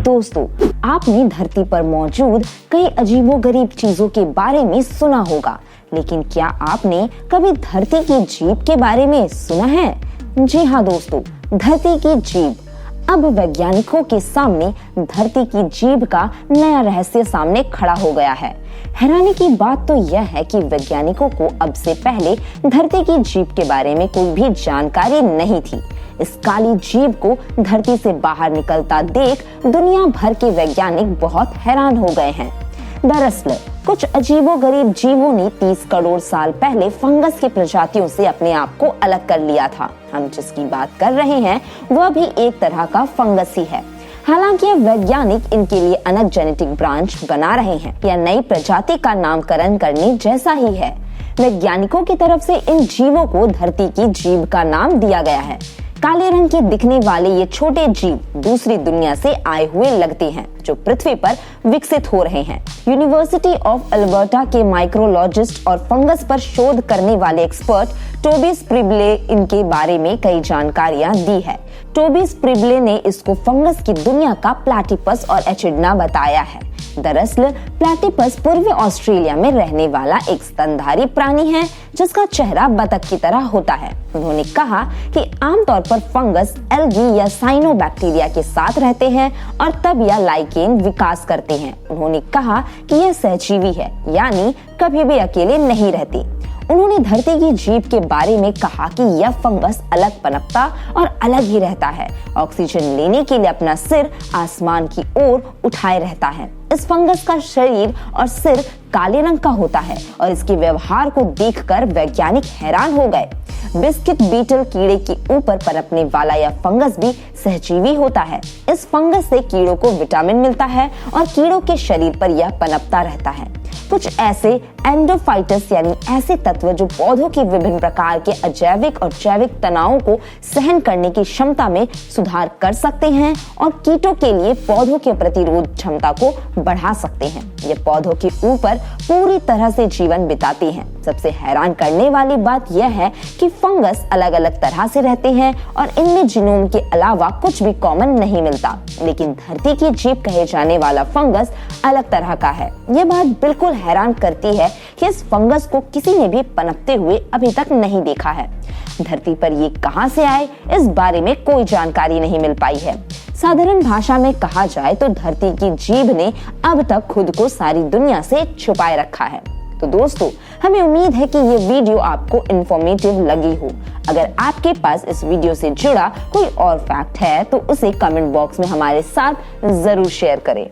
दोस्तों, आपने धरती पर मौजूद कई अजीबोगरीब चीजों के बारे में सुना होगा, लेकिन क्या आपने कभी धरती की जीभ के बारे में सुना है? जी हाँ दोस्तों, धरती की जीभ। अब वैज्ञानिकों के सामने धरती की जीभ का नया रहस्य सामने खड़ा हो गया है। हैरानी की बात तो यह है कि वैज्ञानिकों को अब से पहले धरती की जीभ के बारे में कोई भी जानकारी नहीं थी। इस काली जीभ को धरती से बाहर निकलता देख दुनिया भर के वैज्ञानिक बहुत हैरान हो गए हैं। दरअसल कुछ अजीबोगरीब जीवों ने 30 करोड़ साल पहले फंगस की प्रजातियों से अपने आप को अलग कर लिया था। हम जिसकी बात कर रहे हैं वह भी एक तरह का फंगस ही है। हालांकि अब वैज्ञानिक इनके लिए अलग जेनेटिक ब्रांच बना रहे हैं। यह नई प्रजाति का नामकरण करने जैसा ही है। वैज्ञानिकों की तरफ से इन जीवों को धरती की जीभ का नाम दिया गया है। काले रंग के दिखने वाले ये छोटे जीव दूसरी दुनिया से आए हुए लगते हैं, जो पृथ्वी पर विकसित हो रहे हैं। यूनिवर्सिटी ऑफ अल्बर्टा के माइक्रोलॉजिस्ट और फंगस पर शोध करने वाले एक्सपर्ट टोबी स्प्रिगले इनके बारे में कई जानकारियां दी है। टोबी स्प्रिगले ने इसको फंगस की दुनिया का प्लैटिपस और एचिडना बताया है। दरअसल प्लैटिपस पूर्वी ऑस्ट्रेलिया में रहने वाला एक स्तनधारी प्राणी है, जिसका चेहरा बतख की तरह होता है। उन्होंने कहा कि आमतौर पर फंगस एल्गी या साइनोबैक्टीरिया के साथ रहते हैं और तब यह लाइकेन विकास करते हैं। उन्होंने कहा कि यह सहजीवी है, यानी कभी भी अकेले नहीं रहती। उन्होंने धरती की जीभ के बारे में कहा कि यह फंगस अलग पनपता और अलग ही रहता है। ऑक्सीजन लेने के लिए अपना सिर आसमान की ओर उठाए रहता है। इस फंगस का शरीर और सिर काले रंग का होता है और इसके व्यवहार को देखकर वैज्ञानिक हैरान हो गए। बिस्किट बीटल कीड़े के ऊपर पनपने वाला यह फंगस भी सहजीवी होता है। इस फंगस से कीड़ों को विटामिन मिलता है और कीड़ों के शरीर पर यह पनपता रहता है। कुछ ऐसे एंडोफाइटस यानी ऐसे तत्व जो पौधों के विभिन्न प्रकार के अजैविक और जैविक तनावों को सहन करने की क्षमता में सुधार कर सकते हैं और कीटों के लिए पौधों के प्रतिरोध क्षमता को बढ़ा सकते हैं। ये पौधों के ऊपर पूरी तरह से जीवन बिताते हैं। सबसे हैरान करने वाली बात यह है कि फंगस अलग अलग तरह से रहते हैं और इनमें जीनोम के अलावा कुछ भी कॉमन नहीं मिलता, लेकिन धरती की जीभ कहे जाने वाला फंगस अलग तरह का है। यह बात बिल्कुल हैरान करती है कि इस फंगस को किसी ने भी पनपते हुए अभी तक नहीं देखा है। धरती पर ये कहां से आए, इस बारे में कोई जानकारी नहीं मिल पाई है। साधारण भाषा में कहा जाए तो धरती की जीभ ने अब तक खुद को सारी दुनिया से छुपाए रखा है। तो दोस्तों, हमें उम्मीद है कि ये वीडियो आपको इंफॉर्मेटिव लगी हो। अगर आपके पास इस वीडियो से जुड़ा कोई और फैक्ट है तो उसे कमेंट बॉक्स में हमारे साथ जरूर शेयर करें।